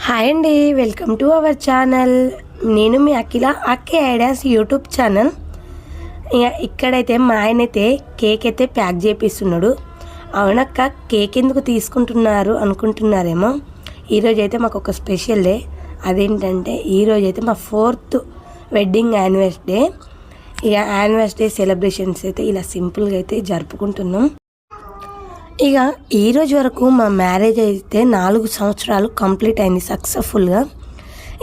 Hi అండి, welcome to our channel. నేను మీ అఖిల అక్కే ఐడియాస్ యూట్యూబ్ ఛానల్. ఇక్కడైతే మా ఆయన అయితే కేక్ అయితే ప్యాక్ చేపిస్తున్నాడు. అవునక్క, కేక్ ఎందుకు తీసుకుంటున్నారు అనుకుంటున్నారేమో. ఈరోజు అయితే మాకు ఒక స్పెషల్ డే. అదేంటంటే ఈరోజు అయితే మా 4th వెడ్డింగ్ యానివర్సరీ డే. ఇక యానివర్సరీ డే సెలబ్రేషన్స్ అయితే ఇలా సింపుల్గా అయితే జరుపుకుంటున్నాం. ఇక ఈరోజు వరకు మా మ్యారేజ్ అయితే 4 సంవత్సరాలు కంప్లీట్ అయింది సక్సెస్ఫుల్గా.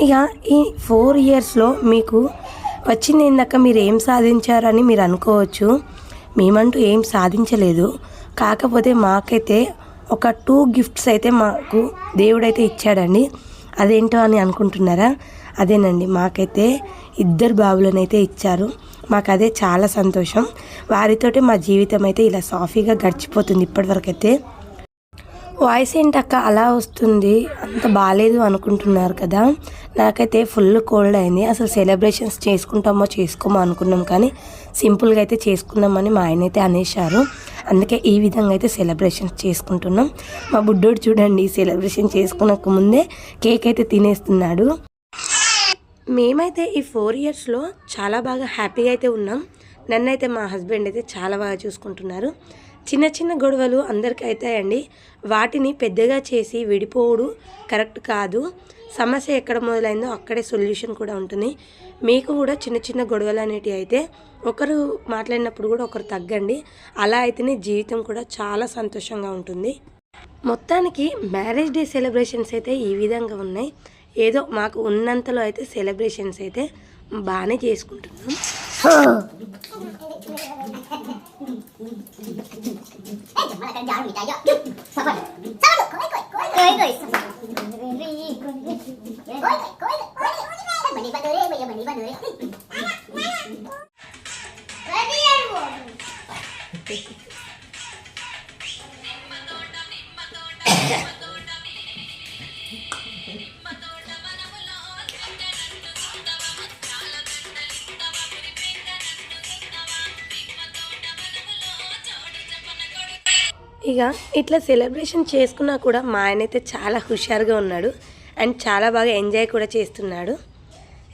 ఇక ఈ 4 ఇయర్స్లో మీకు వచ్చింది ఏందాక మీరు ఏం సాధించారని మీరు అనుకోవచ్చు. మేమంటూ ఏం సాధించలేదు. కాకపోతే మాకైతే ఒక 2 గిఫ్ట్స్ అయితే మాకు దేవుడైతే ఇచ్చాడండి. అదేంటో అని అనుకుంటున్నారా? అదేనండి, మాకైతే 2 బాబులనైతే ఇచ్చారు. మాకు అదే చాలా సంతోషం. వారితోటి మా జీవితం అయితే ఇలా సాఫీగా గడిచిపోతుంది ఇప్పటివరకు అయితే. వాయిస్ ఏంటక్క అలా వస్తుంది, అంత బాగాలేదు అనుకుంటున్నారు కదా. నాకైతే ఫుల్ కోల్డ్ అయింది. అసలు సెలబ్రేషన్స్ చేసుకుంటామో చేసుకోమో అనుకున్నాం, కానీ సింపుల్గా అయితే చేసుకుందామని మా ఆయన అయితే అనేశారు. అందుకే ఈ విధంగా అయితే సెలబ్రేషన్స్ చేసుకుంటున్నాం. మా బుడ్డోడు చూడండి, సెలబ్రేషన్ చేసుకునక ముందే కేక్ అయితే తినేస్తున్నాడు. మేమైతే ఈ 4 ఇయర్స్లో చాలా బాగా హ్యాపీగా అయితే ఉన్నాం. నన్నైతే మా హస్బెండ్ అయితే చాలా బాగా చూసుకుంటున్నారు. చిన్న చిన్న గొడవలు అందరికీ అవుతాయండి. వాటిని పెద్దగా చేసి విడిపోవడం కరెక్ట్ కాదు. సమస్య ఎక్కడ మొదలైందో అక్కడే సొల్యూషన్ కూడా ఉంటుంది. మీకు కూడా చిన్న చిన్న గొడవలు అనేటివి అయితే ఒకరు మాట్లాడినప్పుడు కూడా ఒకరు తగ్గండి. అలా అయితేనే జీవితం కూడా చాలా సంతోషంగా ఉంటుంది. మొత్తానికి మ్యారేజ్ డే సెలబ్రేషన్స్ అయితే ఈ విధంగా ఉన్నాయి. ఏదో మాకు ఉన్నంతలో అయితే సెలబ్రేషన్స్ అయితే బాగానే చేసుకుంటున్నాం. ఇక ఇట్లా సెలబ్రేషన్ చేసుకున్నా కూడా మా ఆయన అయితే చాలా హుషారుగా ఉన్నాడు అండ్ చాలా బాగా ఎంజాయ్ కూడా చేస్తున్నాడు.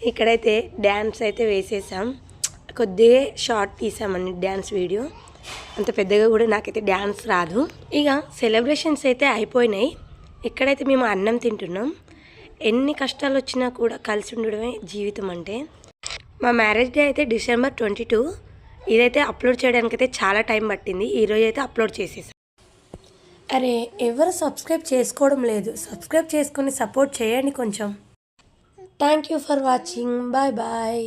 ఇక్కడైతే డ్యాన్స్ అయితే వేసేసాం. కొద్దిగా షార్ట్ తీసామండి డ్యాన్స్ వీడియో. అంత పెద్దగా కూడా నాకైతే డ్యాన్స్ రాదు. ఇక సెలబ్రేషన్స్ అయితే అయిపోయినాయి. ఇక్కడైతే మేము అన్నం తింటున్నాం. ఎన్ని కష్టాలు వచ్చినా కూడా కలిసి ఉండడమే జీవితం అంటే. మా మ్యారేజ్ డే అయితే December 22. ఇదైతే అప్లోడ్ చేయడానికి అయితే చాలా టైం పట్టింది. ఈరోజు అయితే అప్లోడ్ చేసేసాం. అరే, ఎవరు సబ్స్క్రైబ్ చేసుకోవడం లేదు. సబ్స్క్రైబ్ చేసుకొని సపోర్ట్ చేయండి కొంచెం. Thank you for watching. Bye bye.